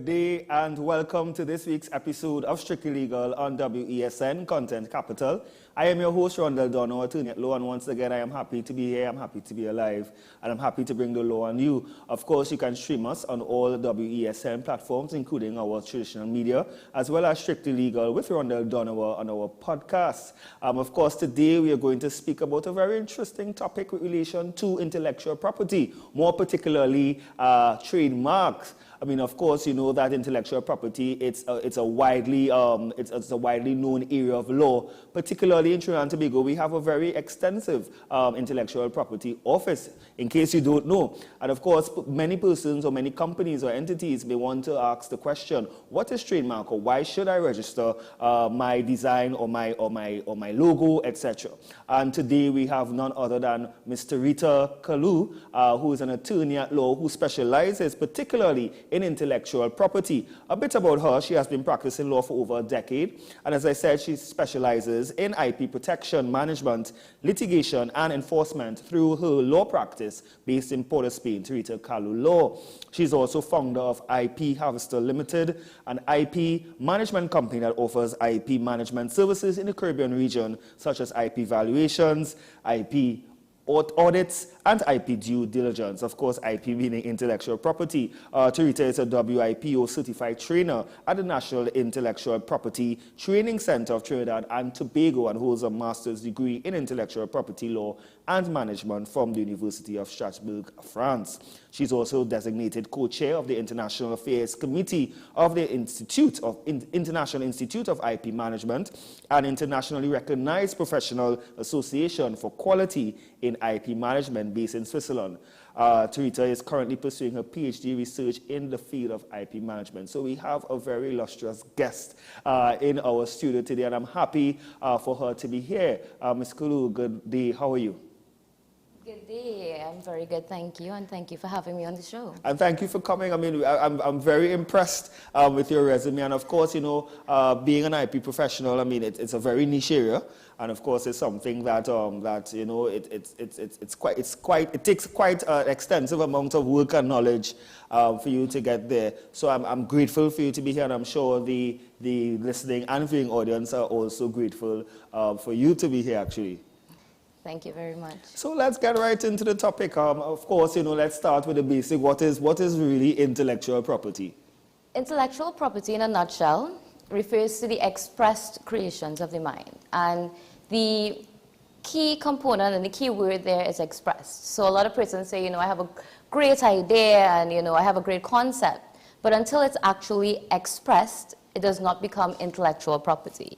day and welcome to this week's episode of Strictly Legal on WESN Content Capital. I am your host, Rondell Dono, attorney at law, and once again, I am happy to be here, I'm happy to be alive, and I'm happy to bring the law on you. Of course, you can stream us on all WESN platforms, including our traditional media, as well as Strictly Legal with Rondell Dono on our podcast. Of course, today we are going to speak about a very interesting topic with relation to intellectual property, more particularly trademarks. I mean, of course, you know that intellectual property, it's a widely known area of law. Particularly in Trinidad and Tobago, we have a very extensive intellectual property office, in case you don't know. And of course, many persons or many companies or entities may want to ask the question, what is trademark, or why should I register my design or my logo, etc. And today we have none other than Mr. Rita Kalu, who is an attorney at law who specializes particularly in intellectual property. A bit about her: she has been practicing law for over a decade, and as I said, she specializes in IP protection, management, litigation, and enforcement through her law practice based in Port of Spain, Rita Kalu Law. She's also founder of IP Harvester Limited, an IP management company that offers IP management services in the Caribbean region, such as IP valuations, IP audits, and IP due diligence. Of course, IP meaning intellectual property. Rita is a WIPO certified trainer at the National Intellectual Property Training Center of Trinidad and Tobago, and holds a master's degree in intellectual property law and management from the University of Strasbourg, France. She's also designated co-chair of the International Affairs Committee of the International Institute of IP Management, an internationally recognized professional association for quality in IP management based in Switzerland. Rita is currently pursuing her PhD research in the field of IP management. So we have a very illustrious guest in our studio today, and I'm happy for her to be here. Ms. Kulu, good day. How are you? Good day. I'm very good, thank you, and thank you for having me on the show. And thank you for coming. I mean, I'm very impressed with your resume, and of course, you know, being an IP professional, I mean, it's a very niche area, and of course, it's something that that you know, it takes quite an extensive amount of work and knowledge for you to get there. So I'm grateful for you to be here, and I'm sure the listening and viewing audience are also grateful for you to be here, actually. Thank you very much. So let's get right into the topic. Of course, you know, let's start with the basic. What is really intellectual property? Intellectual property, in a nutshell, refers to the expressed creations of the mind. And the key component and the key word there is expressed. So a lot of persons say, you know, I have a great idea and, you know, I have a great concept. But until it's actually expressed, it does not become intellectual property.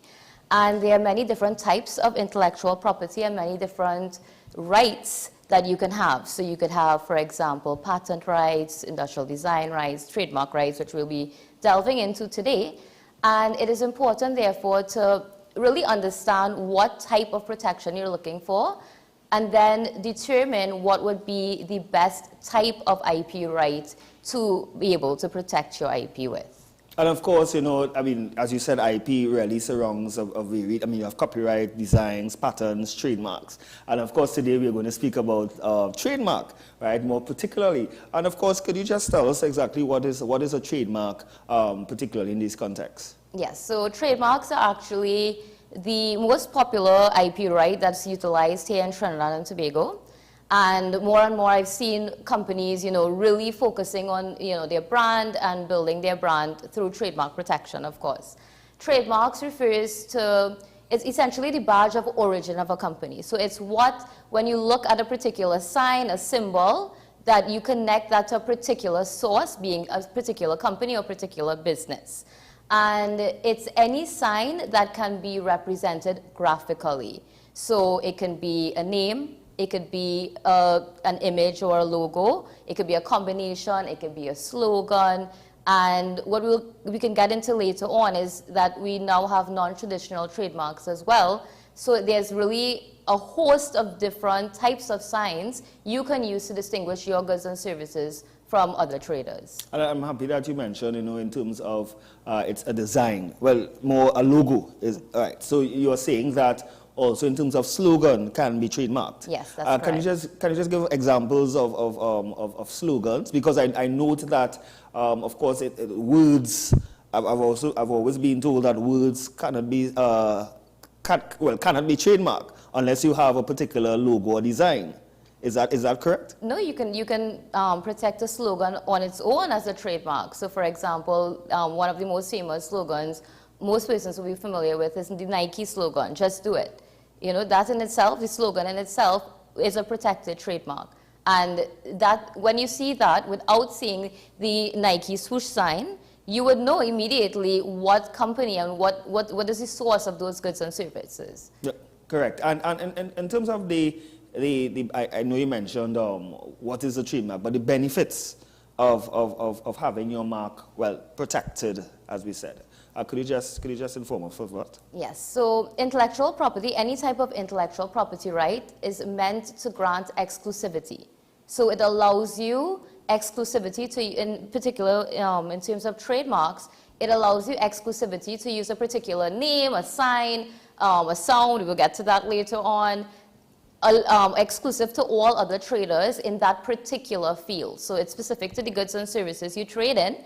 And there are many different types of intellectual property and many different rights that you can have. So you could have, for example, patent rights, industrial design rights, trademark rights, which we'll be delving into today. And it is important, therefore, to really understand what type of protection you're looking for, and then determine what would be the best type of IP right to be able to protect your IP with. And of course, you know, I mean, as you said, IP really surrounds a varied, I mean, you have copyright, designs, patents, trademarks. And of course, today we're going to speak about trademark, right, more particularly. And of course, could you just tell us exactly what is a trademark, particularly in this context? Yes, so trademarks are actually the most popular IP right that's utilized here in Trinidad and Tobago. And more I've seen companies, you know, really focusing on, you know, their brand and building their brand through trademark protection, of course. Trademarks refers to, it's essentially the badge of origin of a company. So it's what, when you look at a particular sign, a symbol, that you connect that to a particular source, being a particular company or particular business. And it's any sign that can be represented graphically. So it can be a name, it could be an image or a logo. It could be a combination. It could be a slogan. And what we can get into later on is that we now have non-traditional trademarks as well. So there's really a host of different types of signs you can use to distinguish your goods and services from other traders. And I'm happy that you mentioned, you know, in terms of it's a design, well, more a logo is, all right. So you're saying that also in terms of slogan can be trademarked. Yes, that's Can you just give examples of slogans? Because I note that, of course, words. I've always been told that words cannot be cannot be trademarked unless you have a particular logo or design. Is that correct? No, you can protect a slogan on its own as a trademark. So, for example, one of the most famous slogans most persons will be familiar with is the Nike slogan, "Just do it." You know, that in itself, the slogan in itself, is a protected trademark. And that when you see that without seeing the Nike swoosh sign, you would know immediately what company and what is the source of those goods and services. Yeah, correct. And in terms of I know you mentioned what is the trademark, but the benefits of having your mark protected, as we said. Could you just inform us of that? Yes. So intellectual property, any type of intellectual property right, is meant to grant exclusivity. So it allows you exclusivity to, in particular, in terms of trademarks, it allows you exclusivity to use a particular name, a sign, a sound. We'll get to that later on. Exclusive to all other traders in that particular field. So it's specific to the goods and services you trade in,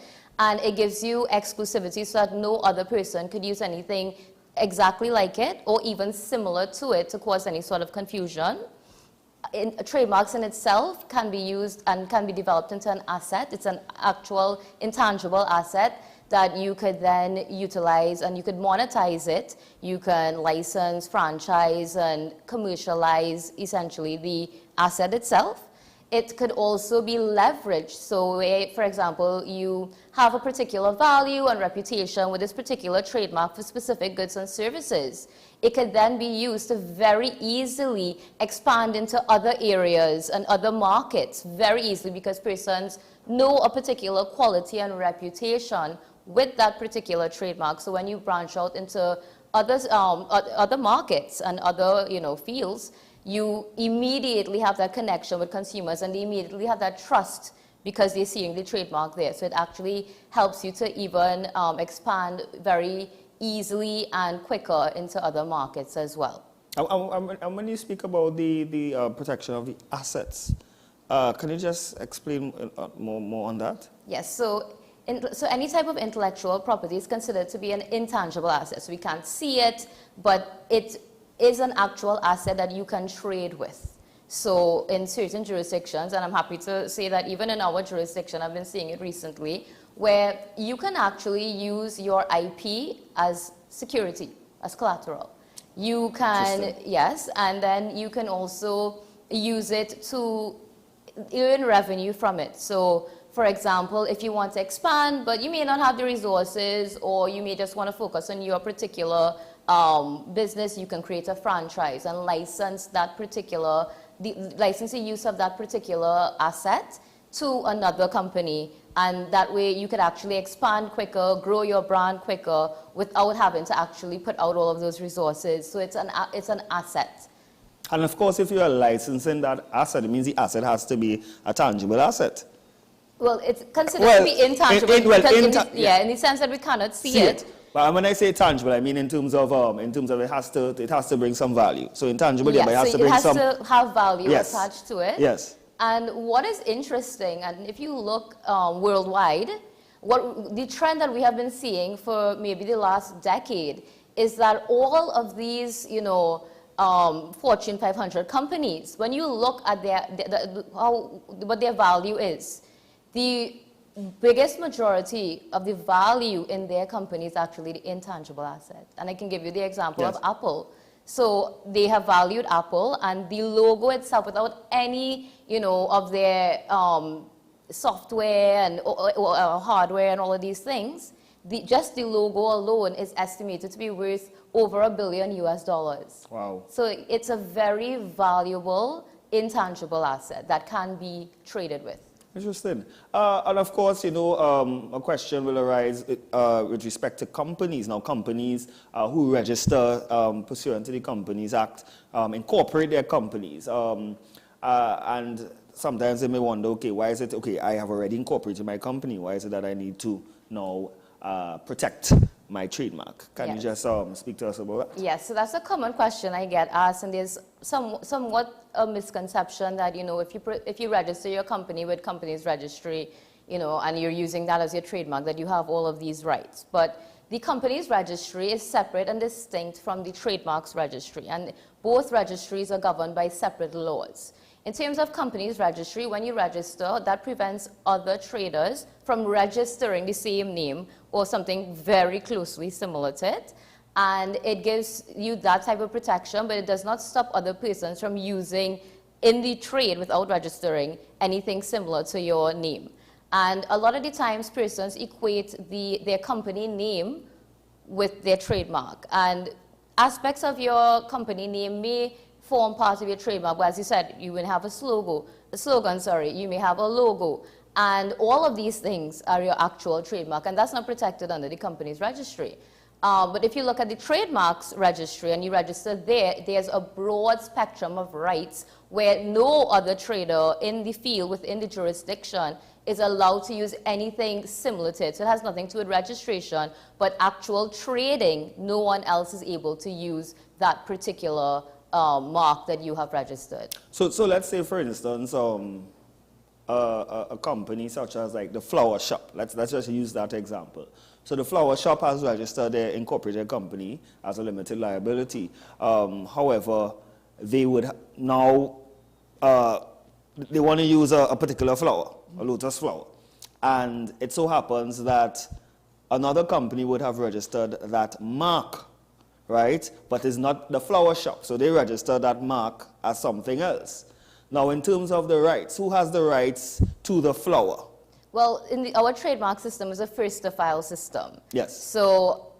and it gives you exclusivity so that no other person could use anything exactly like it or even similar to it to cause any sort of confusion. Trademarks in itself can be used and can be developed into an asset. It's an actual intangible asset that you could then utilize and you could monetize it. You can license, franchise, and commercialize essentially the asset itself. It could also be leveraged. So, for example, you have a particular value and reputation with this particular trademark for specific goods and services. It could then be used to very easily expand into other areas and other markets very easily because persons know a particular quality and reputation with that particular trademark. So when you branch out into other markets and other fields, you immediately have that connection with consumers and they immediately have that trust because they're seeing the trademark there. So it actually helps you to even expand very easily and quicker into other markets as well. And when you speak about the protection of the assets, can you just explain more on that? Yes. So any type of intellectual property is considered to be an intangible asset. So we can't see it, but it is an actual asset that you can trade with. So in certain jurisdictions, and I'm happy to say that even in our jurisdiction, I've been seeing it recently, where you can actually use your IP as security, as collateral. You can, yes, and then you can also use it to earn revenue from it. So, for example, if you want to expand, but you may not have the resources, or you may just want to focus on your particular business, you can create a franchise and license license the use of that particular asset to another company. And that way you could actually expand quicker, grow your brand quicker without having to actually put out all of those resources. So it's an asset. And of course, if you are licensing that asset, it means the asset has to be a tangible asset. Well, it's considered to be intangible in the sense that we cannot see it. But when I say tangible, I mean in terms of it has to bring some value. So intangible, yes, but it has to bring some. It has to have value attached to it. Yes. And what is interesting, and if you look worldwide, the trend that we have been seeing for maybe the last decade is that all of these, Fortune 500 companies, when you look at what their value is, the biggest majority of the value in their company is actually the intangible asset. And I can give you the example of Apple. So they have valued Apple, and the logo itself, without any, of their software and or hardware and all of these things, just the logo alone is estimated to be worth over $1 billion US. Wow. So it's a very valuable intangible asset that can be traded with. Interesting. And of course, a question will arise with respect to companies. Now, companies who register pursuant to the Companies Act incorporate their companies. And sometimes they may wonder, okay, why is it, I have already incorporated my company. Why is it that I need to now protect my trademark. Can you Yes. just speak to us about that? Yes, so that's a common question I get asked, and there's somewhat a misconception that, you know, if you register your company with company's registry, you know, and you're using that as your trademark, that you have all of these rights. But the company's registry is separate and distinct from the trademarks registry, and both registries are governed by separate laws. In terms of company's registry, when you register, that prevents other traders from registering the same name or something very closely similar to it. And it gives you that type of protection, but it does not stop other persons from using in the trade without registering anything similar to your name. And a lot of the times, persons equate their company name with their trademark. And aspects of your company name may form part of your trademark, but as you said, you will have a slogan, you may have a logo, and all of these things are your actual trademark, and that's not protected under the company's registry. But if you look at the trademarks registry and you register there, there's a broad spectrum of rights where no other trader in the field within the jurisdiction is allowed to use anything similar to it. So it has nothing to do with registration, but actual trading, no one else is able to use that particular mark that you have registered. So let's say, for instance, a company such as like the flower shop. Let's just use that example. So the flower shop has registered their incorporated company as a limited liability. However, they would now they want to use a particular flower, a lotus flower, and it so happens that another company would have registered that mark, right? But it's not the flower shop. So they register that mark as something else. Now, in terms of the rights, who has the rights to the flower? Well, our trademark system is a first-to-file system. Yes. So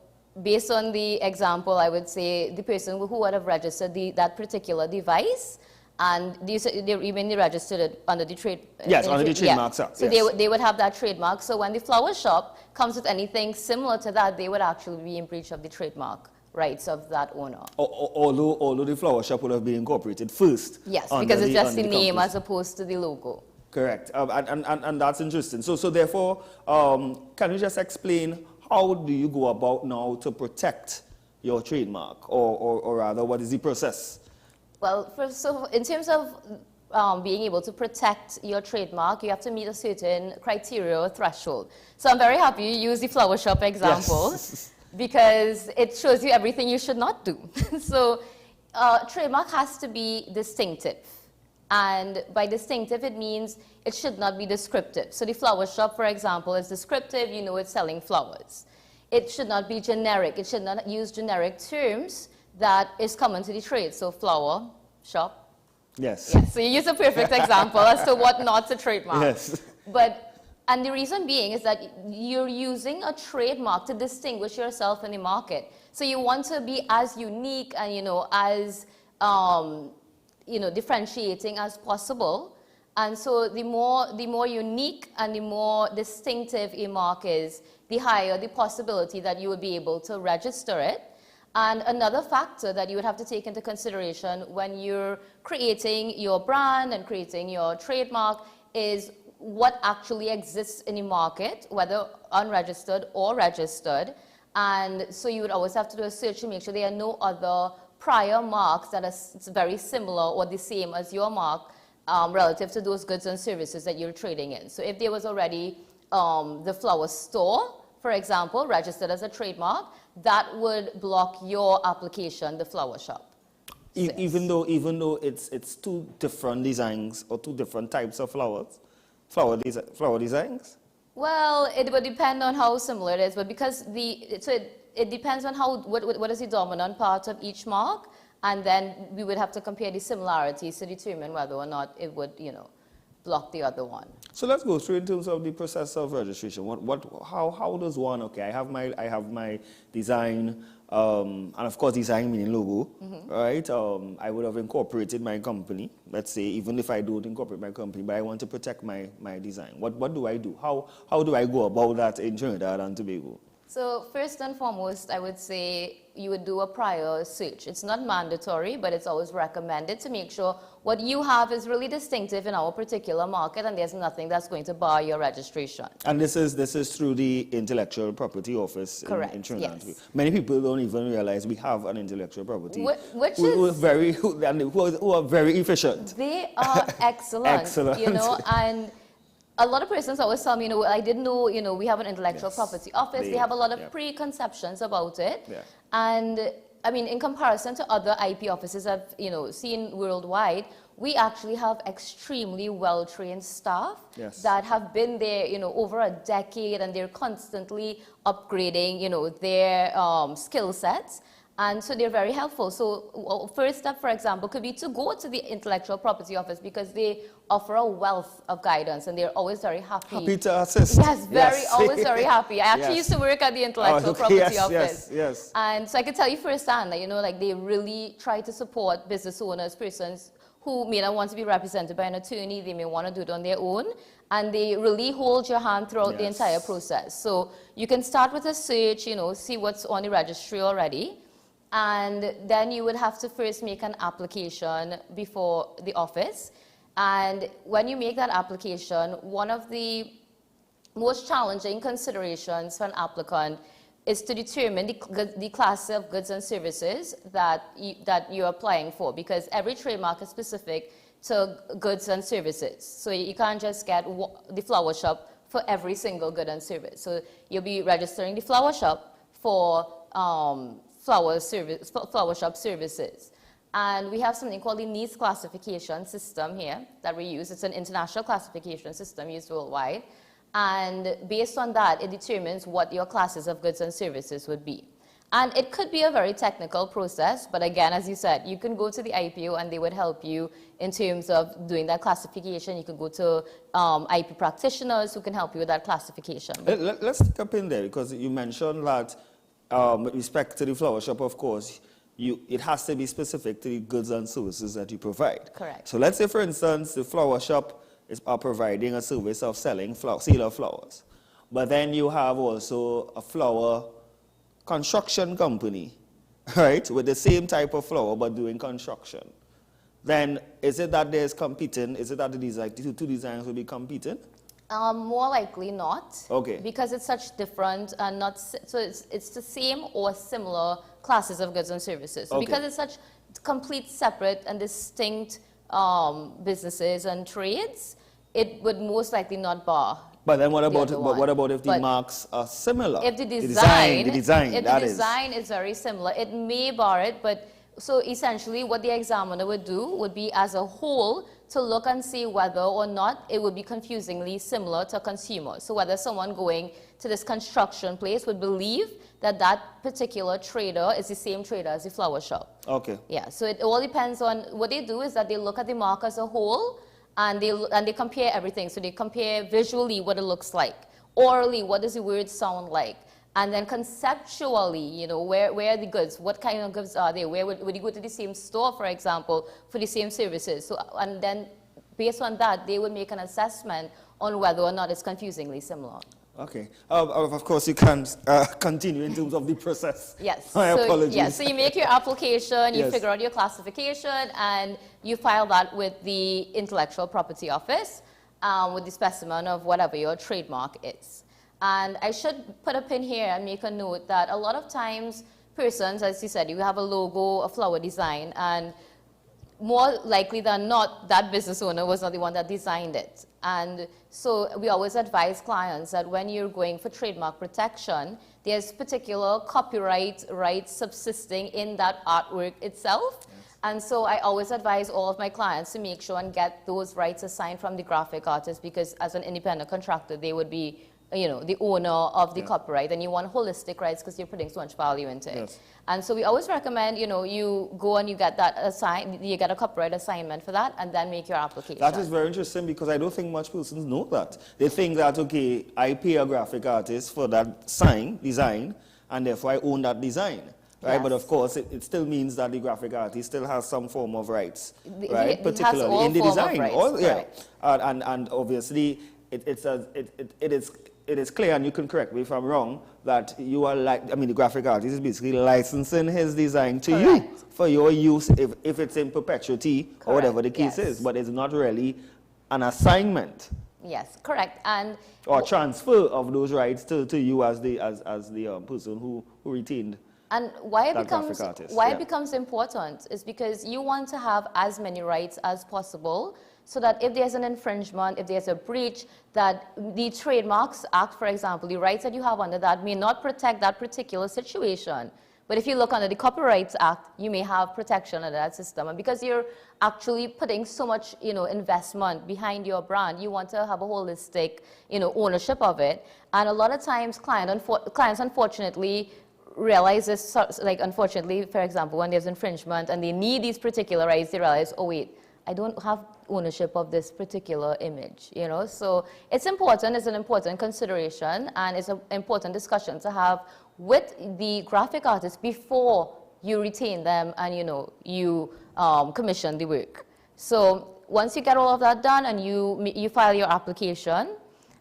based on the example, I would say the person who would have registered that particular device, and even they registered it under the trade. Yes, under the trademark. Yeah. So yes. they would have that trademark. So when the flower shop comes with anything similar to that, they would actually be in breach of the trademark rights of that owner. Although the flower shop would have been incorporated first. Yes, because it's just the name as opposed to the logo. Correct, and that's interesting. So therefore, can you just explain how do you go about now to protect your trademark, or rather, what is the process? Well, so in terms of being able to protect your trademark, you have to meet a certain criteria or threshold. So I'm very happy you use the flower shop example. Yes. Because it shows you everything you should not do. So trademark has to be distinctive. And by distinctive, it means it should not be descriptive. So the flower shop, for example, is descriptive. You know it's selling flowers. It should not be generic. It should not use generic terms that is common to the trade. So flower shop. Yes. Yes. So you use a perfect example as to what not to trademark. Yes. And the reason being is that you're using a trademark to distinguish yourself in the market. So you want to be as unique and, you know, as, differentiating as possible. And so the more unique and the more distinctive a mark is, the higher the possibility that you would be able to register it. And another factor that you would have to take into consideration when you're creating your brand and creating your trademark is what actually exists in the market, whether unregistered or registered. And so you would always have to do a search to make sure there are no other prior marks that are very similar or the same as your mark relative to those goods and services that you're trading in. So if there was already the flower store, for example, registered as a trademark, that would block your application, the flower shop. Even though it's two different designs or two different types of flowers? Flower designs? Well, it would depend on how similar it is, but because it depends on what is the dominant part of each mark, and then we would have to compare the similarities to determine whether or not it would, block the other one. So let's go through in terms of the process of registration. How does one? Okay, I have my design, and of course design meaning logo, right? I would have incorporated my company. Let's say even if I don't incorporate my company, but I want to protect my design. What do I do? How do I go about that in Trinidad and Tobago? So first and foremost, I would say you would do a prior search. It's not mandatory, but it's always recommended to make sure what you have is really distinctive in our particular market and there's nothing that's going to bar your registration. And this is through the Intellectual Property Office in Trinidad. Yes. Many people don't even realize we have an intellectual property who are very efficient. They are excellent. Excellent. You know, and a lot of persons always tell me, I didn't know, we have an intellectual property office. They have a lot of preconceptions about it. Yeah. And I mean, in comparison to other IP offices I've, seen worldwide, we actually have extremely well-trained staff that have been there, over a decade, and they're constantly upgrading, their skill sets. And so they're very helpful. So first step, for example, could be to go to the Intellectual Property Office because they offer a wealth of guidance and they're always very happy. Happy to assist. Yes, always very happy. I actually used to work at the Intellectual Property Office. Yes. And so I can tell you firsthand that, they really try to support business owners, persons who may not want to be represented by an attorney. They may want to do it on their own. And they really hold your hand throughout the entire process. So you can start with a search, see what's on the registry already. And then you would have to first make an application before the office. And when you make that application, one of the most challenging considerations for an applicant is to determine the class of goods and services that you're applying for, because every trademark is specific to goods and services. So you can't just get the flower shop for every single good and service. So you'll be registering the flower shop for flower shop services. And we have something called the needs classification system here that we use. It's an international classification system used worldwide. And based on that, it determines what your classes of goods and services would be. And it could be a very technical process, but again, as you said, you can go to the IPO and they would help you in terms of doing that classification. You can go to IP practitioners who can help you with that classification. Let's take up in there, because you mentioned that with respect to the flower shop, of course, it has to be specific to the goods and services that you provide. Correct. So let's say, for instance, the flower shop are providing a service of selling sale of flowers. But then you have also a flower construction company, right, with the same type of flower but doing construction. Then is it that there's competing? Is it that the two designs will be competing? More likely not. Okay. Because it's such different and not so it's the same or similar classes of goods and services. So because it's such complete separate and distinct businesses and trades, it would most likely not bar. But then what about if the marks are similar? If the design is very similar, it may bar it. But so essentially, what the examiner would do would be, as a whole, to look and see whether or not it would be confusingly similar to consumers. So whether someone going to this construction place would believe that that particular trader is the same trader as the flower shop. Okay. Yeah. So it all depends on what they do is that they look at the mark as a whole. And they compare everything. So they compare visually what it looks like, orally what does the word sound like, and then conceptually, where are the goods, what kind of goods are they, where would you go to the same store, for example, for the same services. So, and then based on that, they would make an assessment on whether or not it's confusingly similar. Okay. Of course, you can continue in terms of the process. Yes. My apologies. Yes. So you make your application, you Yes. figure out your classification, and you file that with the Intellectual Property Office with the specimen of whatever your trademark is. And I should put a pin here and make a note that a lot of times persons, as you said, you have a logo, a flower design, and more likely than not, that business owner was not the one that designed it. And so we always advise clients that when you're going for trademark protection, there's particular copyright rights subsisting in that artwork itself. Yes. And so I always advise all of my clients to make sure and get those rights assigned from the graphic artist, because as an independent contractor, they would be the owner of the copyright, and you want holistic rights because you're putting so much value into it. Yes. And so we always recommend, you go and you get that assigned, you get a copyright assignment for that, and then make your application. That is very interesting, because I don't think much persons know that. They think that, okay, I pay a graphic artist for that design, and therefore I own that design. Right, yes. But of course, it still means that the graphic artist still has some form of rights, right? Particularly in the design. And obviously, it is it is clear, and you can correct me if I'm wrong, that you are the graphic artist is basically licensing his design to you for your use if it's in perpetuity or whatever the case is, but it's not really an assignment. Yes, correct. And or transfer of those rights to you as the person who retained. And why it becomes important is because you want to have as many rights as possible, so that if there's an infringement, if there's a breach, that the Trademarks Act, for example, the rights that you have under that may not protect that particular situation. But if you look under the Copyright Act, you may have protection under that system. And because you're actually putting so much, investment behind your brand, you want to have a holistic, ownership of it. And a lot of times clients unfortunately realize this, like unfortunately, for example, when there's infringement and they need these particular rights, they realize, oh wait, I don't have ownership of this particular image, So it's important, it's an important consideration, and it's an important discussion to have with the graphic artist before you retain them and, you commission the work. So once you get all of that done and you file your application,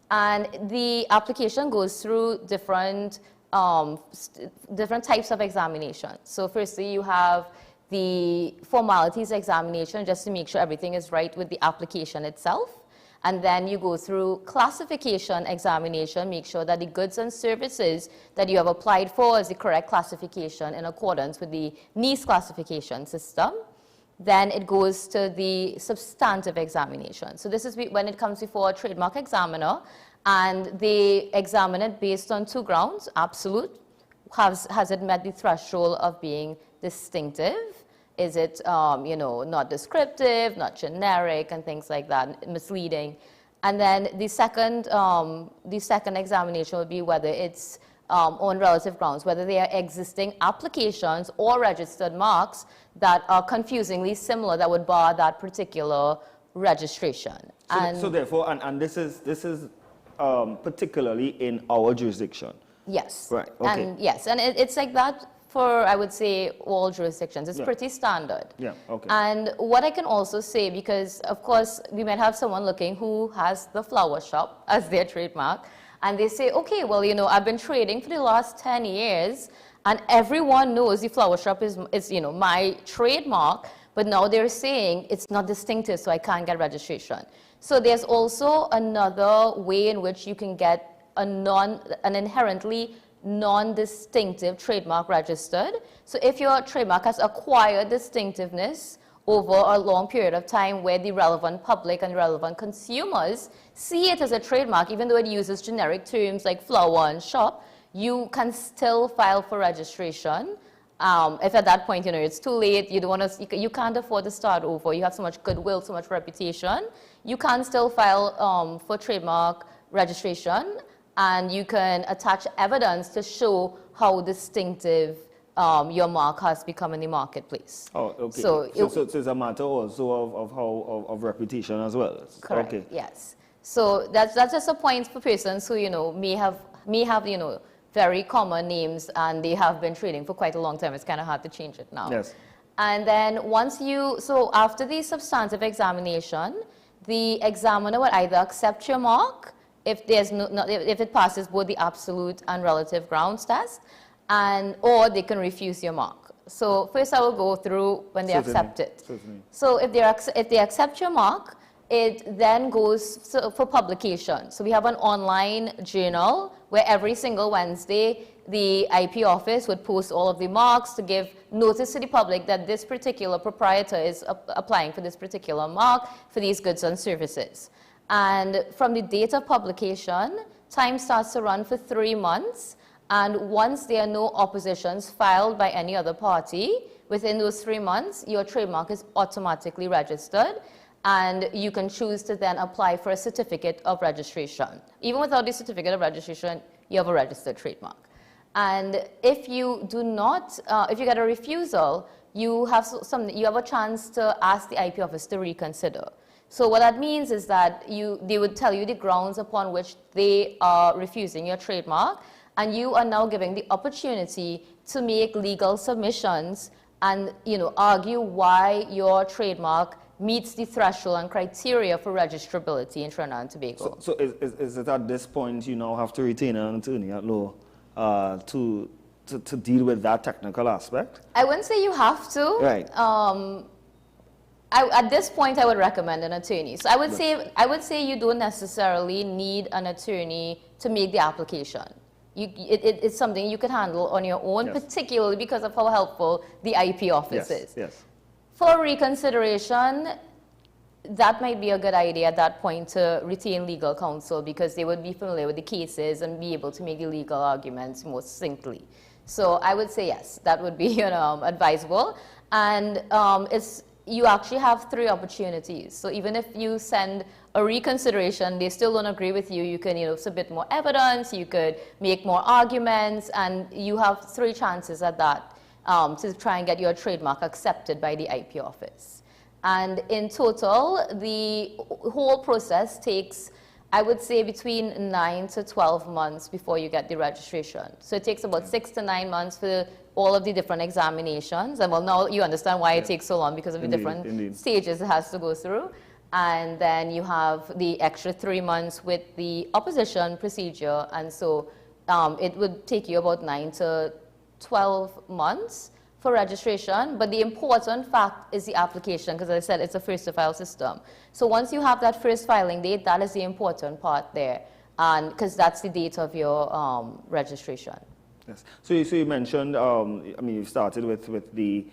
and the application goes through different types of examination. So firstly, you have the formalities examination just to make sure everything is right with the application itself. And then you go through classification examination, make sure that the goods and services that you have applied for is the correct classification in accordance with the NIS classification system. Then it goes to the substantive examination. So this is when it comes before a trademark examiner, and they examine it based on two grounds: absolute, has it met the threshold of being distinctive? Is it, not descriptive, not generic, and things like that, misleading? And then the second examination would be whether it's on relative grounds, whether they are existing applications or registered marks that are confusingly similar that would bar that particular registration. So therefore, and this is particularly in our jurisdiction. Yes. Right. Okay. And yes, and it's like that for, I would say, all jurisdictions. It's pretty standard. Yeah, okay. And what I can also say, because of course we might have someone looking who has the flower shop as their trademark, and they say, okay, well, I've been trading for the last 10 years, and everyone knows the flower shop is my trademark, but now they're saying it's not distinctive, so I can't get registration. So there's also another way in which you can get an inherently non-distinctive trademark registered. So if your trademark has acquired distinctiveness over a long period of time where the relevant public and relevant consumers see it as a trademark, even though it uses generic terms like flower and shop, you can still file for registration. If at that point, it's too late, you can't afford to start over, you have so much goodwill, so much reputation, you can still file for trademark registration, and you can attach evidence to show how distinctive your mark has become in the marketplace. Oh, okay. So it's a matter also of reputation as well. Correct. Okay. Yes. So that's just a point for persons who may have very common names and they have been trading for quite a long time. It's kind of hard to change it now. Yes. And then after the substantive examination, the examiner would either accept your mark if it passes both the absolute and relative grounds test, or they can refuse your mark. So first I will go through when they accept it. Certainly. So if they accept your mark, it then goes for publication. So we have an online journal where every single Wednesday the IP office would post all of the marks to give notice to the public that this particular proprietor is applying for this particular mark for these goods and services. And from the date of publication, time starts to run for 3 months. And once there are no oppositions filed by any other party, within those 3 months, your trademark is automatically registered. And you can choose to then apply for a certificate of registration. Even without the certificate of registration, you have a registered trademark. And if you do not, if you get a refusal, you have a chance to ask the IP office to reconsider. So what that means is that they would tell you the grounds upon which they are refusing your trademark, and you are now giving the opportunity to make legal submissions and argue why your trademark meets the threshold and criteria for registrability in Trinidad and Tobago. So is it at this point you now have to retain an attorney at law to deal with that technical aspect? I wouldn't say you have to. Right. At this point, I would recommend an attorney. So I would say you don't necessarily need an attorney to make the application. It's something you can handle on your own, yes, particularly because of how helpful the IP office is. Yes. For reconsideration, that might be a good idea at that point to retain legal counsel because they would be familiar with the cases and be able to make the legal arguments more succinctly. So I would say yes, that would be advisable. And you actually have 3 opportunities. So even if you send a reconsideration, they still don't agree with you, you can submit more evidence, you could make more arguments, and you have 3 chances at that to try and get your trademark accepted by the IP office. And in total, the whole process takes, I would say, between 9 to 12 months before you get the registration. So it takes about 6 to 9 months for all of the different examinations. And well, now you understand why it takes so long because of the different stages it has to go through. And then you have the extra 3 months with the opposition procedure. And so it would take you about 9 to 12 months for registration. But the important fact is the application, because as I said, it's a first to file system. So once you have that first filing date, that is the important part there, and because that's the date of your registration. Yes. So you mentioned, I mean, you started with the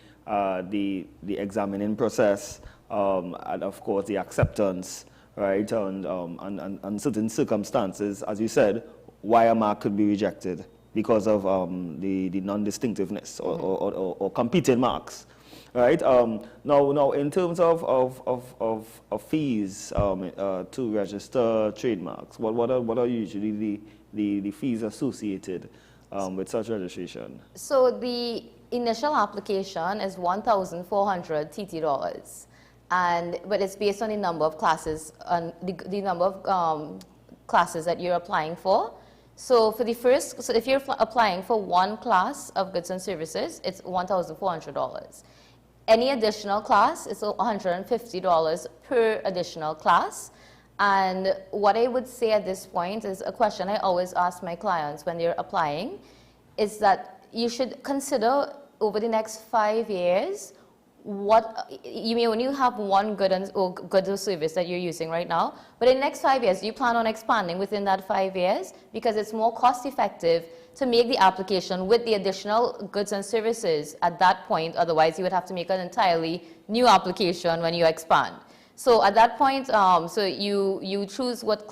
examining process, and of course the acceptance, right? And certain circumstances, as you said, why a mark could be rejected because of the non-distinctiveness or competing marks, right? Now in terms of fees to register trademarks, what are usually the fees associated with such registration? So the initial application is $1,400 TT dollars, but it's based on the number of classes and the number of classes that you're applying for. So for the first, so if you're applying for 1 class of goods and services, it's $1,400. Any additional class is $150 per additional class. And what I would say at this point is a question I always ask my clients when they're applying, is that you should consider over the next 5 years, you may only have 1 good or service that you're using right now, but in the next 5 years, you plan on expanding within that 5 years because it's more cost effective to make the application with the additional goods and services at that point. Otherwise, you would have to make an entirely new application when you expand. So at that point, so you choose what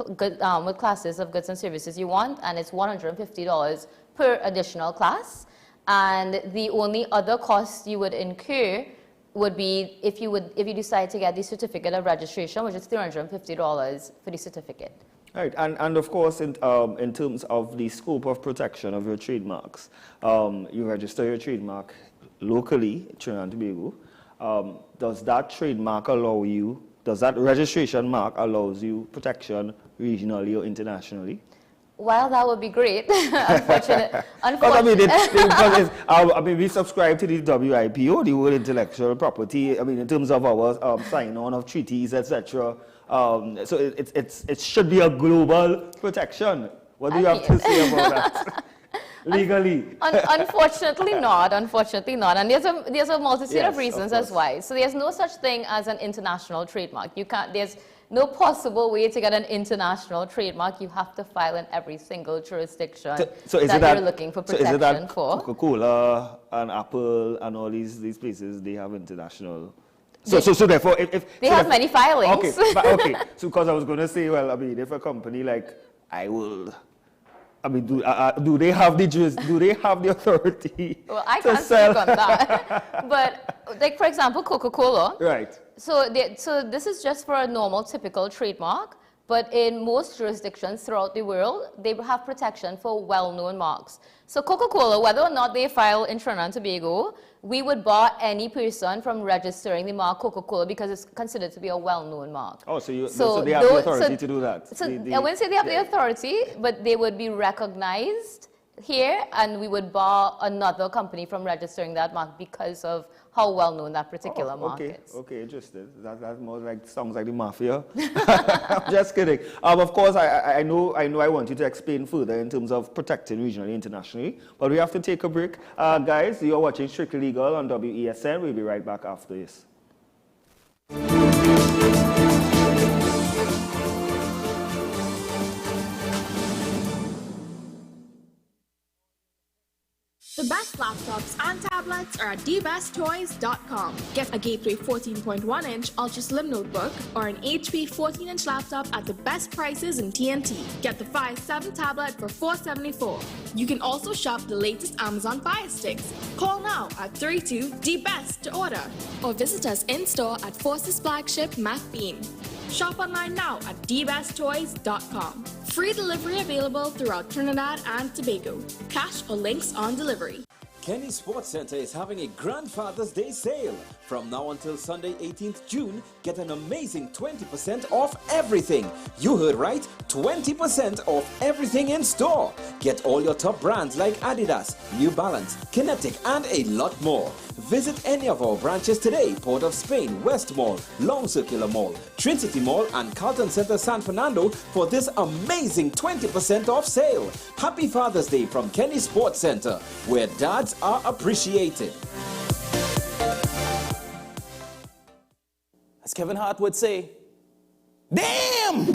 classes of goods and services you want, and it's $150 per additional class. And the only other cost you would incur would be if you decide to get the certificate of registration, which is $350 for the certificate. Right, and of course, in terms of the scope of protection of your trademarks, you register your trademark locally, Trinidad and Tobago. Does that trademark allow you? Does that registration mark allows you protection regionally or internationally? Well, that would be great. Unfortunately. I mean, we subscribe to the WIPO, the World Intellectual Property. I mean, in terms of our sign-on of treaties, etc. So it should be a global protection. What do you have to say about that? Legally. Unfortunately not. Unfortunately not. And there's a multitude of reasons as why. So there's no such thing as an international trademark. There's no possible way to get an international trademark. You have to file in every single jurisdiction that you're looking for protection for. So is it that Coca-Cola and Apple and all these places, they have international? So therefore, if they have many filings. Okay. So because I was going to say, well, I mean, if a company like do they have the authority? Well, I can't speak on that. But like, for example, Coca-Cola. Right. So this is just for a normal, typical trademark. But in most jurisdictions throughout the world, they have protection for well-known marks. So Coca-Cola, whether or not they file in Trinidad and Tobago, we would bar any person from registering the mark Coca-Cola because it's considered to be a well-known mark. Oh, so they have the authority to do that? So I wouldn't say they have the authority, but they would be recognized here, and we would bar another company from registering that mark because of how well known that particular market is. Okay, interesting. That more like sounds like the mafia. I'm just kidding. Of course, I know I want you to explain further in terms of protecting regionally, internationally, but we have to take a break. Guys, you're watching Strictly Legal on WESN. We'll be right back after this. The best laptops and tablets are at dbesttoys.com. Get a Gateway 14.1-inch Ultra Slim notebook or an HP 14-inch laptop at the best prices in TNT. Get the Fire 7 tablet for $474. You can also shop the latest Amazon Fire Sticks. Call now at 32-DBEST to order or visit us in-store at Forces Flagship MacBean. Shop online now at dbesttoys.com. Free delivery available throughout Trinidad and Tobago. Cash or links on delivery. Kenny Sports Center is having a Grandfather's Day sale. From now until Sunday 18th June, get an amazing 20% off everything. You heard right, 20% off everything in store. Get all your top brands like Adidas, New Balance, Kinetic, and a lot more. Visit any of our branches today: Port of Spain, West Mall, Long Circular Mall, Trinity Mall, and Carlton Center San Fernando for this amazing 20% off sale. Happy Father's Day from Kenny Sports Center, where dads are appreciated. As Kevin Hart would say, damn!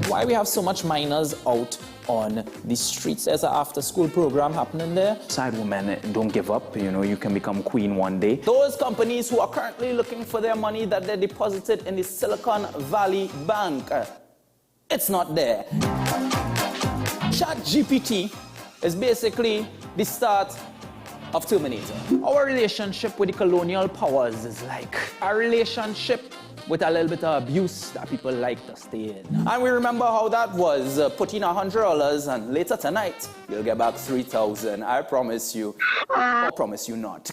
Why we have so much minors out on the streets? There's an after-school program happening there. Side women, don't give up. You know, you can become queen one day. Those companies who are currently looking for their money that they deposited in the Silicon Valley Bank, it's not there. ChatGPT is basically the start of Terminator. Our relationship with the colonial powers is like a relationship with a little bit of abuse that people like to stay in. And we remember how that was. Put in $100 and later tonight, you'll get back $3,000. I promise you. Or promise you not.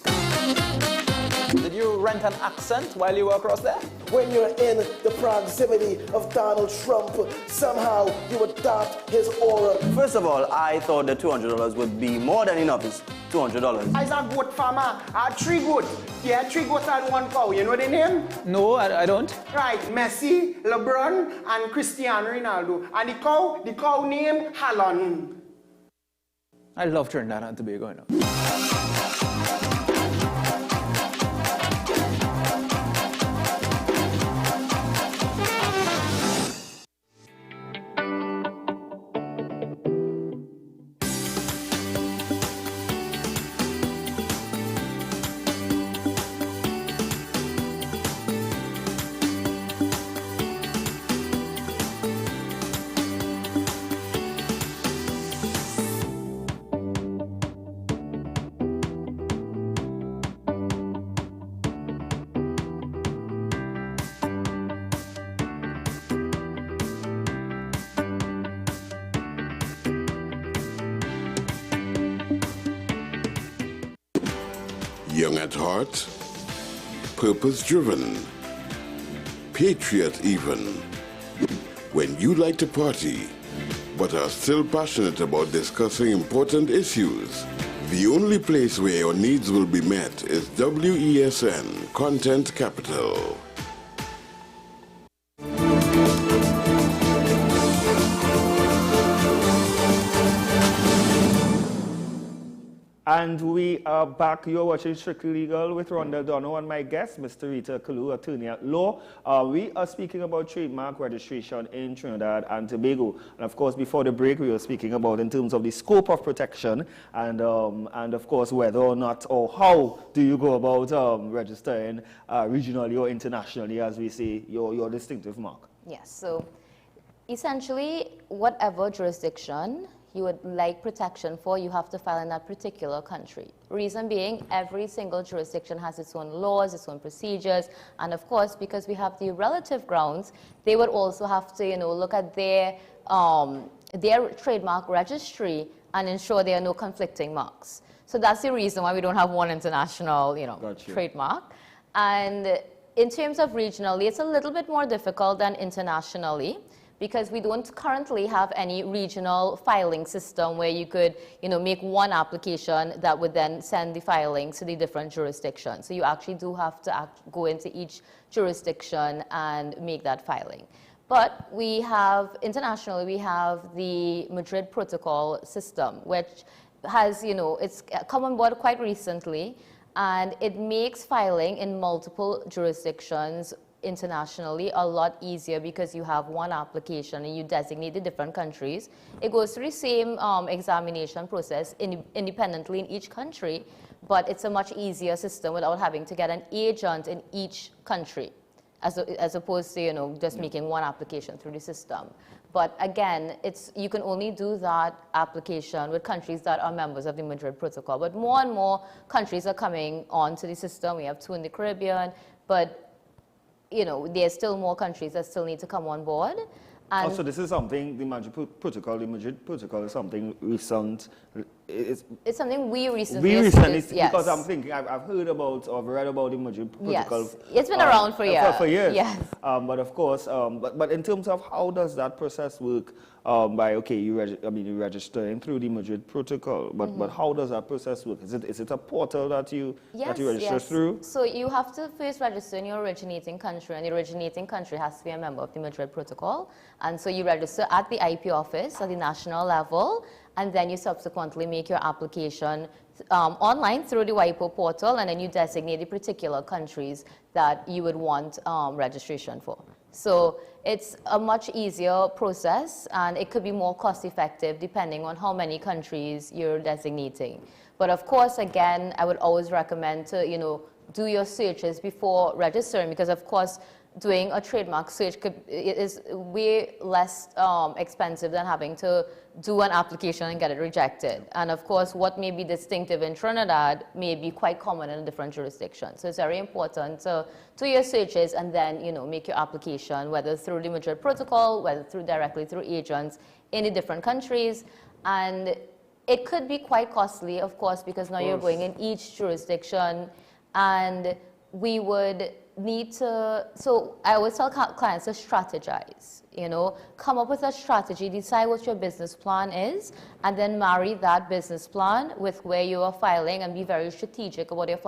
Did you rent an accent while you were across there? When you're in the proximity of Donald Trump, somehow you adopt his aura. First of all, I thought the $200 would be more than enough. It's $200. I a goat farmer. I had 3 goats. Yeah, 3 goats and 1 cow. You know the name? No, I don't. Right, Messi, LeBron, and Cristiano Ronaldo. And the cow name Haaland. I love Trinidad and Tobago, you know. Young at heart, purpose-driven, patriot even. When you like to party, but are still passionate about discussing important issues, the only place where your needs will be met is WESN Content Capital. And we are back. You're watching Strictly Legal with Rondell Dono and my guest, Mr. Rita Kalu, attorney at law. We are speaking about trademark registration in Trinidad and Tobago. And of course, before the break, we were speaking about in terms of the scope of protection and of course, whether or not or how do you go about registering regionally or internationally, as we say, your distinctive mark. Yes, so essentially, whatever jurisdiction you would like protection for, you have to file in that particular country. Reason being, every single jurisdiction has its own laws, its own procedures, and of course, because we have the relative grounds, they would also have to, look at their trademark registry and ensure there are no conflicting marks. So that's the reason why we don't have one international, trademark. And in terms of regionally, it's a little bit more difficult than internationally, because we don't currently have any regional filing system where you could, make one application that would then send the filings to the different jurisdictions. So you actually do have to go into each jurisdiction and make that filing. But we have, internationally, we have the Madrid Protocol system, which has, it's come on board quite recently, and it makes filing in multiple jurisdictions internationally a lot easier because you have one application and you designate the different countries. It goes through the same examination process independently in each country, but it's a much easier system without having to get an agent in each country, as opposed to just making one application through the system. But again, you can only do that application with countries that are members of the Madrid Protocol. But more and more countries are coming onto the system. We have 2 in the Caribbean, but there's still more countries that still need to come on board. And so this is something, the Madrid Protocol is something recent. It's something we recently yes. Because I'm thinking, I've heard about or read about the Madrid Protocol. Yes, it's been around for years. For years. Yes. But of course, but in terms of how does that process work? You registering through the Madrid Protocol, but how does that process work? Is it a portal that you register through? So you have to first register in your originating country, and the originating country has to be a member of the Madrid Protocol. And so you register at the IP office at the national level, and then you subsequently make your application online through the WIPO portal, and then you designate the particular countries that you would want registration for. So it's a much easier process, and it could be more cost effective depending on how many countries you're designating. But of course, again, I would always recommend to, do your searches before registering, because of course, doing a trademark search is way less expensive than having to do an application and get it rejected. And of course, what may be distinctive in Trinidad may be quite common in a different jurisdiction. So it's very important to do your searches and then, make your application, whether through the Madrid Protocol, whether directly through agents in the different countries. And it could be quite costly, of course, because now you're going in each jurisdiction, and we would need to, so I always tell clients to strategize, come up with a strategy, decide what your business plan is, and then marry that business plan with where you are filing and be very strategic about your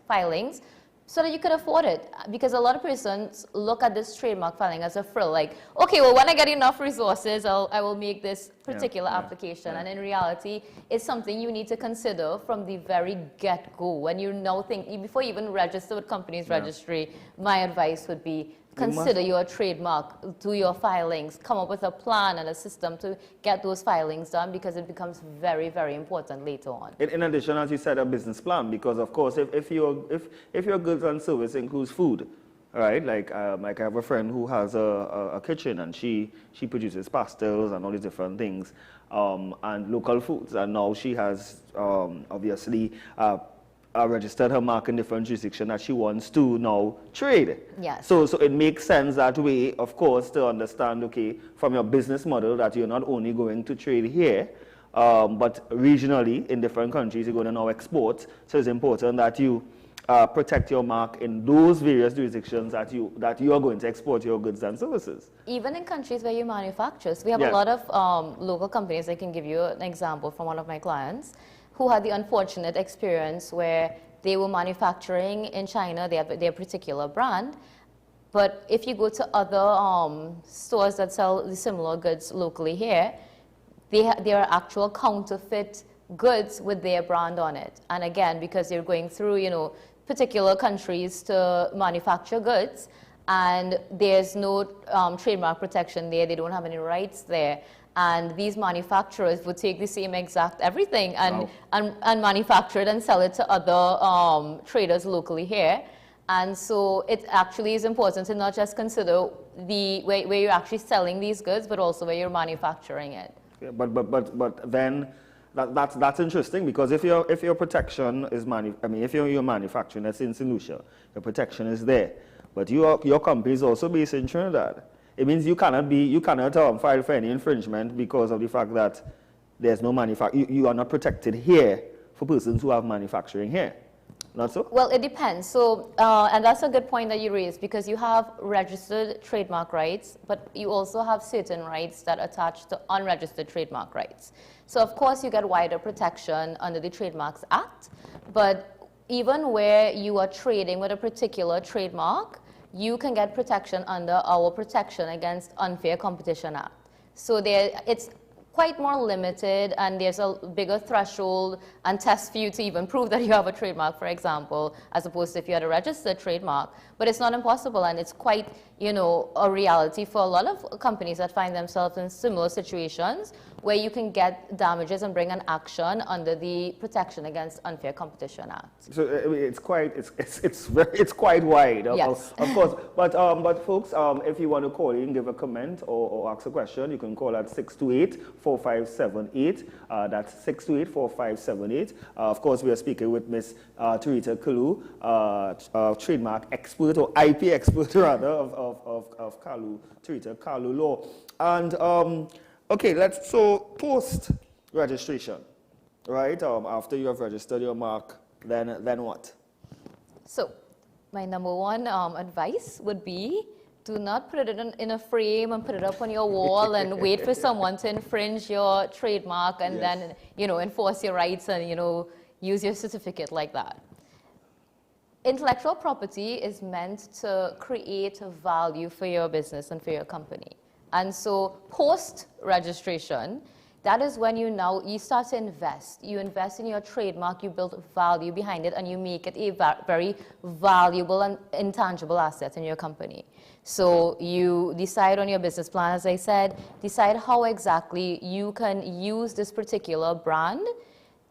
filings so that you could afford it. Because a lot of persons look at this trademark filing as a frill, like, okay, well, when I get enough resources, I will make this particular application. And in reality, it's something you need to consider from the very get-go. When you now think, before you even register with companies registry, my advice would be, consider your trademark, do your filings, come up with a plan and a system to get those filings done, because it becomes very, very important later on. In addition, as you said, a business plan, because of course, if your goods and service includes food, right? Like I have a friend who has a kitchen, and she produces pastels and all these different things, and local foods, and now she has obviously registered her mark in different jurisdictions that she wants to now trade. Yes. So it makes sense that way, of course, to understand, okay, from your business model, that you're not only going to trade here, but regionally in different countries, you're going to now export. So it's important that you protect your mark in those various jurisdictions that you are going to export your goods and services. Even in countries where you manufacture. So we have a lot of local companies. I can give you an example from one of my clients who had the unfortunate experience where they were manufacturing in China, they have their particular brand, but if you go to other stores that sell the similar goods locally here, they are actual counterfeit goods with their brand on it. And again, because they're going through, particular countries to manufacture goods, and there's no trademark protection there, they don't have any rights there. And these manufacturers would take the same exact everything and manufacture it and sell it to other traders locally here. And so it actually is important to not just consider where you're actually selling these goods, but also where you're manufacturing it. Yeah, but then that's interesting, because if your protection is if you're manufacturing, that's in St. Lucia, your protection is there, but your company is also based in Trinidad. It means you cannot file for any infringement because of the fact that there's no you are not protected here for persons who have manufacturing here. Not so? Well, it depends. So, and that's a good point that you raised, because you have registered trademark rights, but you also have certain rights that attach to unregistered trademark rights. So, of course, you get wider protection under the Trademarks Act, but even where you are trading with a particular trademark, you can get protection under our Protection Against Unfair Competition Act. So it's quite more limited, and there's a bigger threshold and test for you to even prove that you have a trademark, for example, as opposed to if you had a registered trademark. But it's not impossible, and it's quite, you know, a reality for a lot of companies that find themselves in similar situations where you can get damages and bring an action under the Protection Against Unfair Competition Act. So it's quite wide, yes. of course. But folks, if you want to call in, give a comment or ask a question, you can call at 628-4578. That's 628-4578. Of course, we are speaking with Miss Teresa Kalu, trademark expert or IP expert rather of Kalu, Teresa Kalu Law. And okay, so post registration, right? After you have registered your mark, then what? So, my number one advice would be, do not put it in a frame and put it up on your wall and wait for someone to infringe your trademark and then, you know, enforce your rights and, you know, use your certificate like that. Intellectual property is meant to create value for your business and for your company. And so post-registration, that is when you start to invest. You invest in your trademark, you build value behind it, and you make it a very valuable and intangible asset in your company. So you decide on your business plan, as I said, decide how exactly you can use this particular brand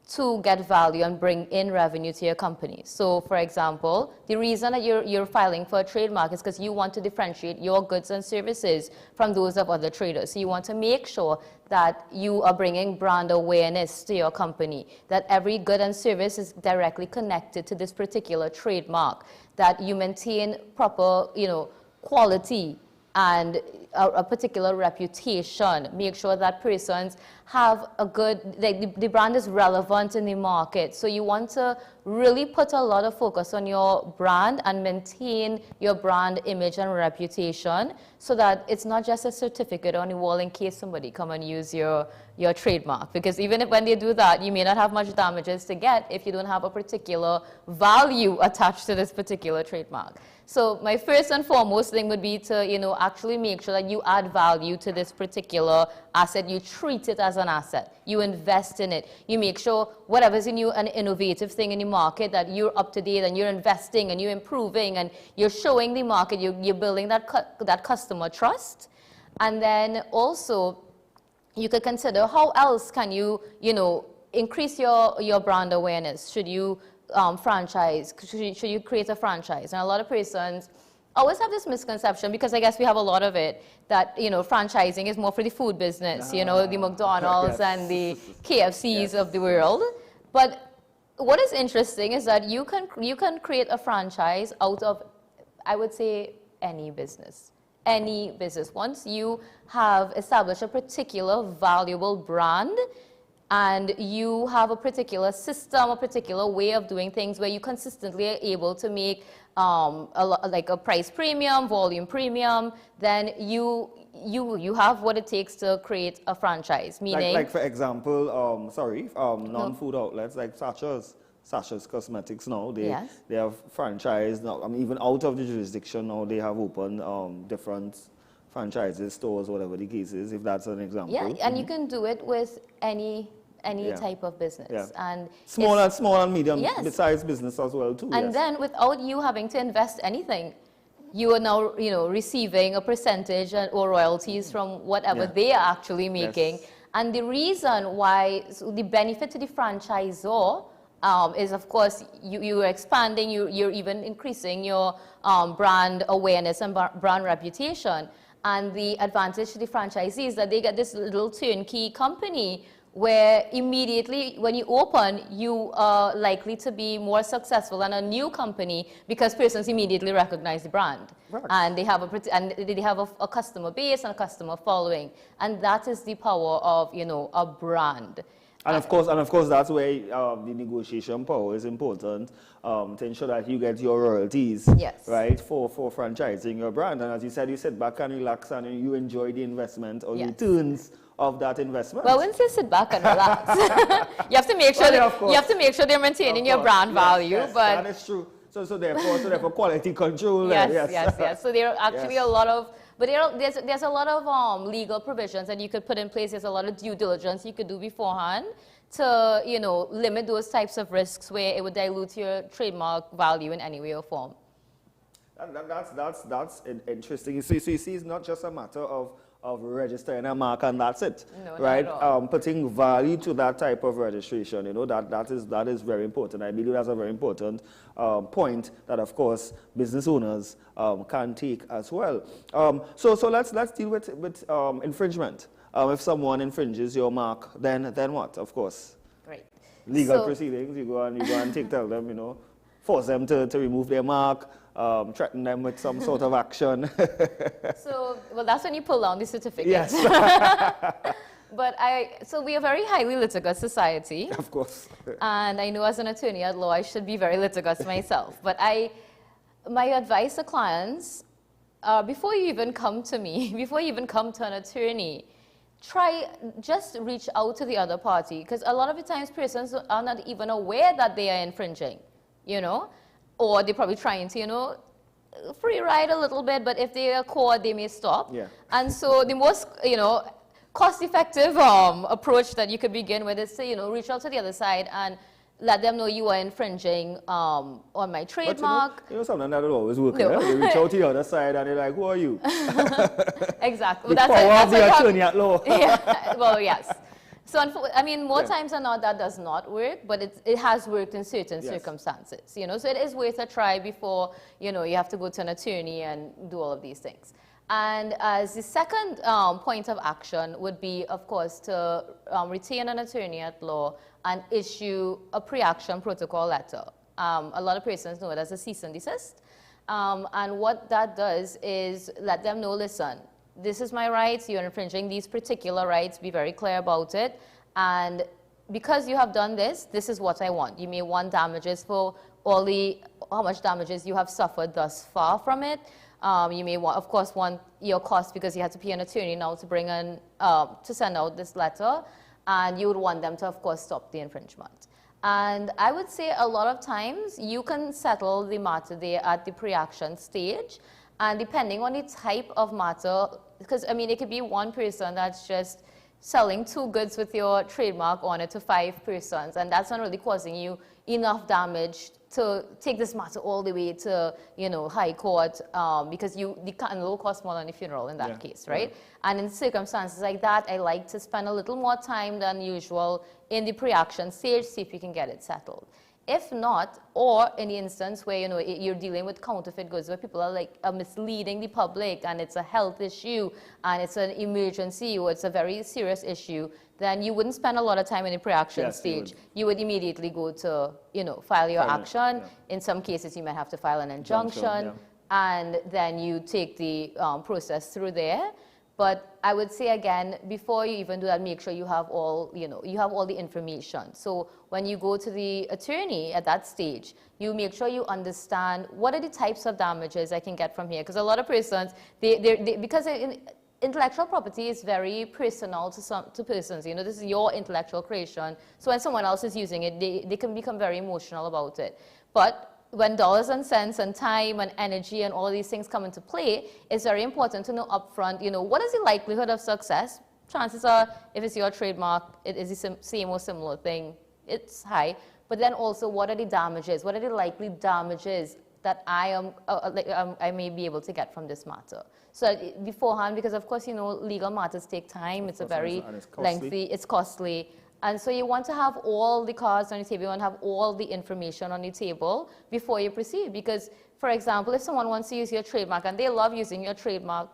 to get value and bring in revenue to your company. So, for example, the reason that you're filing for a trademark is because you want to differentiate your goods and services from those of other traders. So you want to make sure that you are bringing brand awareness to your company, that every good and service is directly connected to this particular trademark, that you maintain proper, you know, quality and a particular reputation. Make sure that persons have a good, the brand is relevant in the market. So you want to really put a lot of focus on your brand and maintain your brand image and reputation so that it's not just a certificate on the wall in case somebody come and use your trademark. Because even if when they do that, you may not have much damages to get if you don't have a particular value attached to this particular trademark. So my first and foremost thing would be to, you know, actually make sure that you add value to this particular asset. You treat it as an asset. You invest in it. You make sure whatever's new and innovative thing in the market that you're up to date and you're investing and you're improving and you're showing the market. You're building that customer trust. And then also you could consider how else can you, you know, increase your brand awareness. Should you franchise? Should you create a franchise? And a lot of persons always have this misconception, because I guess we have a lot of it, that, you know, franchising is more for the food business, you know, the McDonald's and the KFCs of the world. But what is interesting is that you can create a franchise out of, I would say, any business. Any business. Once you have established a particular valuable brand, and you have a particular system, a particular way of doing things where you consistently are able to make like a price premium, volume premium, then you have what it takes to create a franchise. Meaning, like for example, non-food outlets like Sasha's Cosmetics now, they have franchised now. I mean, even out of the jurisdiction now, they have opened different franchises, stores, whatever the case is, if that's an example. Yeah, and you can do it with any type of business. Yeah. And small and medium sized business as well too. And then without you having to invest anything, you are now, you know, receiving a percentage or royalties from whatever they are actually making. And the reason why, so the benefit to the franchisor is, of course, you are expanding, you're even increasing your brand awareness and brand reputation. And the advantage to the franchisee is that they get this little turnkey company where immediately when you open, you are likely to be more successful than a new company because persons immediately recognize the brand. Right. And they have a customer base and a customer following. And that is the power of, you know, a brand. And of course, that's where the negotiation power is important to ensure that you get your royalties, yes, right, for franchising your brand. And as you said, you sit back and relax and you enjoy the investment or yes, returns of that investment. Well, when you sit back and relax, you have to make sure you have to make sure they're maintaining your brand value. Yes, but that is true. So therefore quality control. Yes, yes. So there are actually a lot of, but there's a lot of legal provisions that you could put in place. There's a lot of due diligence you could do beforehand to, you know, limit those types of risks where it would dilute your trademark value in any way or form. That's interesting. So you see, it's not just a matter of registering a mark and that's it, no, right? Not at all. Putting value to that type of registration, you know, that is very important. I believe that's a very important point that, of course, business owners can take as well. So let's deal with infringement. If someone infringes your mark, then what? Of course, Right. Legal proceedings. You go and tell them, you know, force them to remove their mark. Threaten them with some sort of action. So, well, that's when you pull down the certificate. Yes. So we are a very highly litigious society. Of course. And I know as an attorney at law, I should be very litigious myself. But my advice to clients, before you even come to me, before you even come to an attorney, just reach out to the other party. Because a lot of the times persons are not even aware that they are infringing, you know? Or they're probably trying to, you know, free ride a little bit, but if they are caught, they may stop. Yeah. And so the most, you know, cost-effective approach that you could begin with is to, you know, reach out to the other side and let them know you are infringing on my trademark. But you know something that will always work. No. They reach out to the other side and they're like, who are you? Exactly. The power of the attorney at law. Yeah. Well, yes. So, I mean, more times than not, that does not work, but it has worked in certain circumstances, you know. So it is worth a try before, you know, you have to go to an attorney and do all of these things. And as the second point of action would be, of course, to retain an attorney at law and issue a pre-action protocol letter. A lot of persons know it as a cease and desist. And what that does is let them know, listen, this is my rights, you're infringing these particular rights, be very clear about it. And because you have done this, this is what I want. You may want damages for how much damages you have suffered thus far from it. You may want, of course, want your cost because you had to pay an attorney now to bring in, to send out this letter. And you would want them to, of course, stop the infringement. And I would say a lot of times you can settle the matter there at the pre-action stage. And depending on the type of matter, because I mean, it could be one person that's just selling 2 goods with your trademark on it to 5 persons, and that's not really causing you enough damage to take this matter all the way to, you know, high court, because the law costs more than a funeral in that case, right? Yeah. And in circumstances like that, I like to spend a little more time than usual in the pre-action stage, see if you can get it settled. If not, or in the instance where, you know, you're dealing with counterfeit goods where people are misleading the public and it's a health issue and it's an emergency or it's a very serious issue, then you wouldn't spend a lot of time in the pre-action stage. You would immediately go to, you know, file your action. In some cases, you might have to file an injunction, and then you take the process through there. But I would say again, before you even do that, make sure you have all, you know, you have all the information. So when you go to the attorney at that stage, you make sure you understand what are the types of damages I can get from here. Because a lot of persons, because intellectual property is very personal to persons. You know, this is your intellectual creation. So when someone else is using it, they can become very emotional about it. But when dollars and cents and time and energy and all of these things come into play, it's very important to know upfront, you know, what is the likelihood of success? Chances are, if it's your trademark, it is the same or similar thing, it's high. But then also, what are the damages? What are the likely damages that I may be able to get from this matter? So beforehand, because of course, you know, legal matters take time. It's a very lengthy, it's costly. And so you want to have all the cards on the table, you want to have all the information on the table before you proceed. Because, for example, if someone wants to use your trademark and they love using your trademark,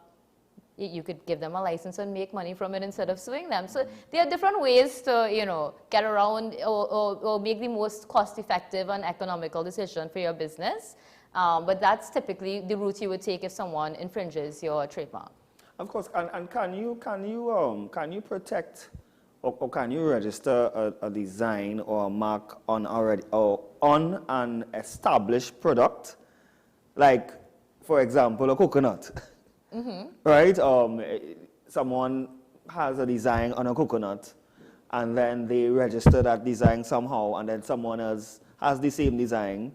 you could give them a license and make money from it instead of suing them. So there are different ways to, you know, get around or make the most cost-effective and economical decision for your business. But that's typically the route you would take if someone infringes your trademark. Of course, and can you protect or can you register a design or a mark on already or on an established product, like, for example, a coconut, right? Someone has a design on a coconut, and then they register that design somehow, and then someone else has the same design,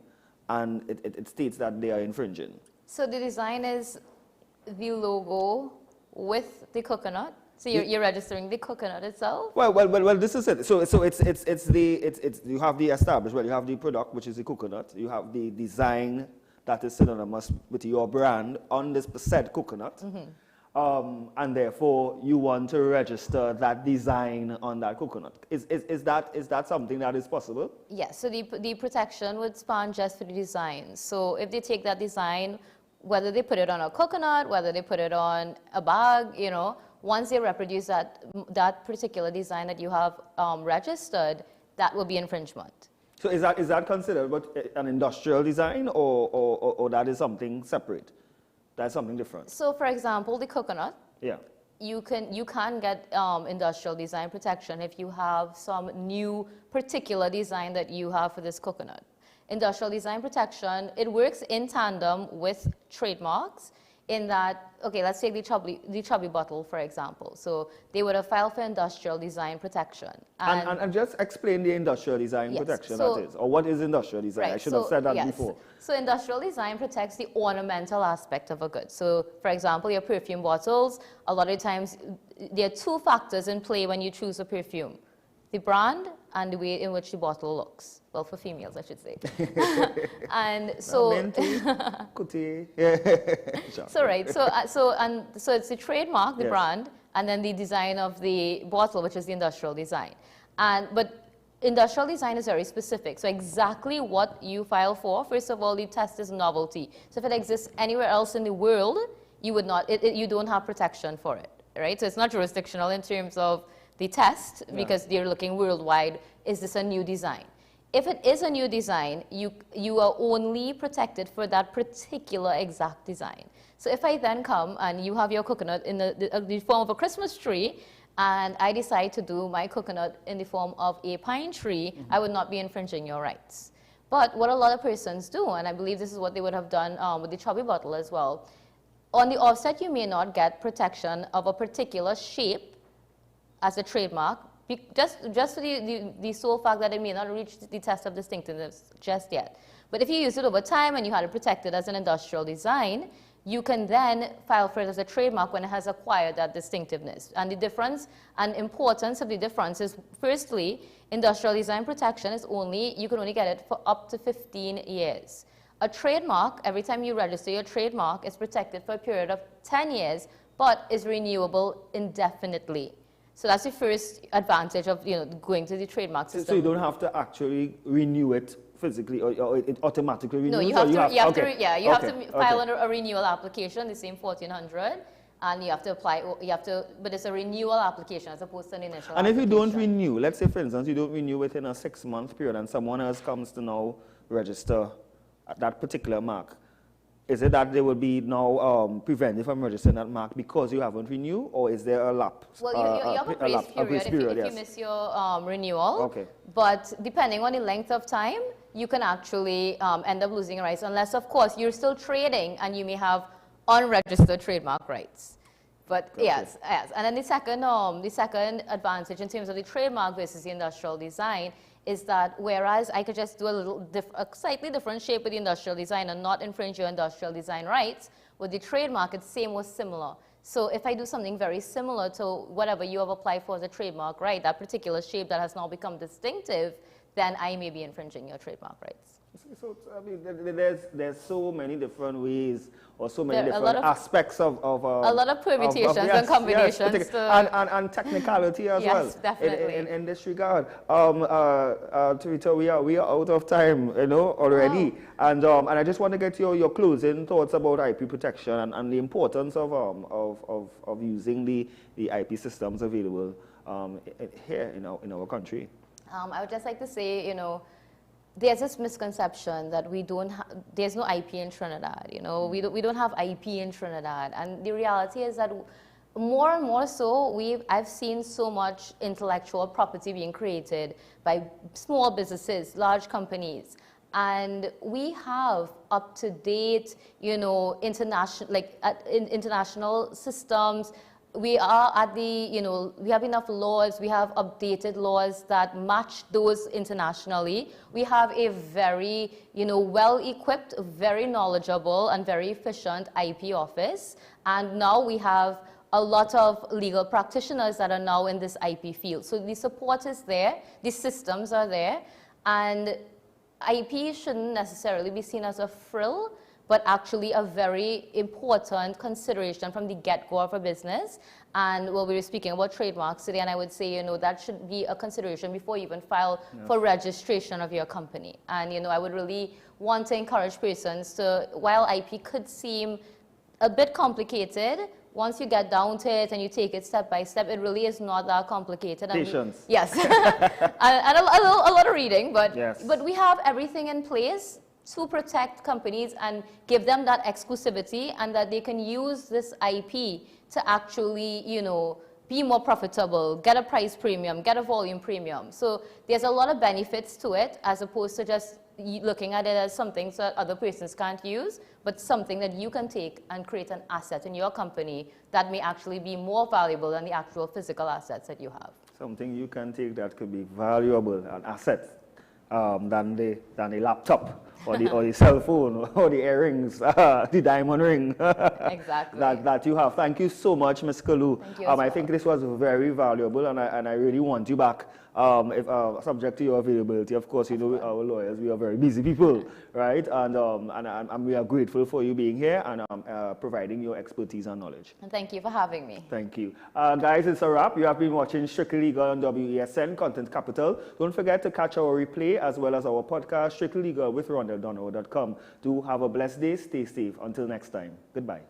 and it states that they are infringing. So the design is the logo with the coconut. So you're registering the coconut itself? Well, this is it. So it's you have the established, well, you have the product, which is the coconut. You have the design that is synonymous with your brand on this said coconut. And therefore, you want to register that design on that coconut. Is that something that is possible? Yes, so the protection would span just for the design. So if they take that design, whether they put it on a coconut, whether they put it on a bag, you know, once they reproduce that particular design that you have registered, that will be infringement. So is that considered an industrial design, or that is something separate? That's something different. So for example, the coconut. Yeah. You can get industrial design protection if you have some new particular design that you have for this coconut. Industrial design protection, it works in tandem with trademarks in that, okay, let's take the chubby bottle, for example. So they would have filed for industrial design protection. And just explain the industrial design protection that is, or what is industrial design? Right, I should have said that before. So industrial design protects the ornamental aspect of a good. So for example, your perfume bottles, a lot of times there are two factors in play when you choose a perfume: the brand and the way in which the bottle looks. Well, for females, I should say. And so, so it's the trademark, the brand, and then the design of the bottle, which is the industrial design. But industrial design is very specific. So exactly what you file for, first of all, the test is novelty. So if it exists anywhere else in the world, you would not, you don't have protection for it, right? So it's not jurisdictional in terms of the test, because they're looking worldwide. Is this a new design? If it is a new design, you are only protected for that particular exact design. So if I then come and you have your coconut in the form of a Christmas tree, and I decide to do my coconut in the form of a pine tree, I would not be infringing your rights. But what a lot of persons do, and I believe this is what they would have done with the chubby bottle as well, on the offset you may not get protection of a particular shape as a trademark, just for the sole fact that it may not reach the test of distinctiveness just yet. But if you use it over time and you had it protected as an industrial design, you can then file for it as a trademark when it has acquired that distinctiveness. And the difference and importance of the difference is, firstly, industrial design protection is you can only get it for up to 15 years. A trademark, every time you register your trademark, is protected for a period of 10 years, but is renewable indefinitely. So that's the first advantage of going to the trademark system. So you don't have to actually renew it physically, or it automatically renews? No, you have to file a renewal application, the same 1400, and you have to apply. But it's a renewal application as opposed to an initial. And if you don't renew, let's say for instance you don't renew within a 6-month period, and someone else comes to now register that particular mark, is it that they will be now prevented from registering that mark because you haven't renewed, or is there a lapse? Well, you have a grace period if you miss your renewal. Okay. But depending on the length of time, you can actually end up losing rights, unless, of course, you're still trading and you may have unregistered trademark rights. But yes. And then the second advantage in terms of the trademark versus the industrial design is that whereas I could just do a slightly different shape with the industrial design and not infringe your industrial design rights, with the trademark, it's same or similar. So if I do something very similar to whatever you have applied for as a trademark right, that particular shape that has now become distinctive, then I may be infringing your trademark rights. So I mean, there's so many different ways, or so many different aspects of a lot of permutations and combinations. Yes, and technicality as well. Yes, definitely. In this regard, Tarita, we are out of time, already. And I just want to get your closing thoughts about IP protection and the importance of using the IP systems available here in our country. I would just like to say, there's this misconception that there's no IP in Trinidad. We don't have IP in Trinidad, and the reality is that more and more so, I've seen so much intellectual property being created by small businesses, large companies. And we have up-to-date, you know, international systems. We are at the, you know, we have enough laws, we have updated laws that match those internationally. We have a very, you know, well-equipped, very knowledgeable, and very efficient IP office. And now we have a lot of legal practitioners that are now in this IP field. So the support is there, the systems are there, and IP shouldn't necessarily be seen as a frill, but actually a very important consideration from the get-go of a business. And well, we were speaking about trademarks today, and I would say, you know, that should be a consideration before you even file for registration of your company. And, you know, I would really want to encourage persons to, while IP could seem a bit complicated, once you get down to it and you take it step by step, it really is not that complicated. Patience. Yes. and a lot of reading, but, yes. But we have everything in place to protect companies and give them that exclusivity, and that they can use this IP to actually, you know, be more profitable, get a price premium, get a volume premium. So there's a lot of benefits to it, as opposed to just looking at it as something that other persons can't use, but something that you can take and create an asset in your company that may actually be more valuable than the actual physical assets that you have. Something you can take that could be valuable, an asset, than the laptop or the cell phone or the earrings, the diamond ring Exactly. that you have. Thank you so much, Ms. Kalu. Thank you as well. I think this was very valuable, and I really want you back. If subject to your availability, of course, you know, our lawyers, we are very busy people, right? And we are grateful for you being here and providing your expertise and knowledge. And thank you for having me. Thank you. Guys, it's a wrap. You have been watching Strictly Legal on WESN Content Capital. Don't forget to catch our replay as well as our podcast, Strictly Legal with RondelDono.com. Do have a blessed day. Stay safe. Until next time. Goodbye.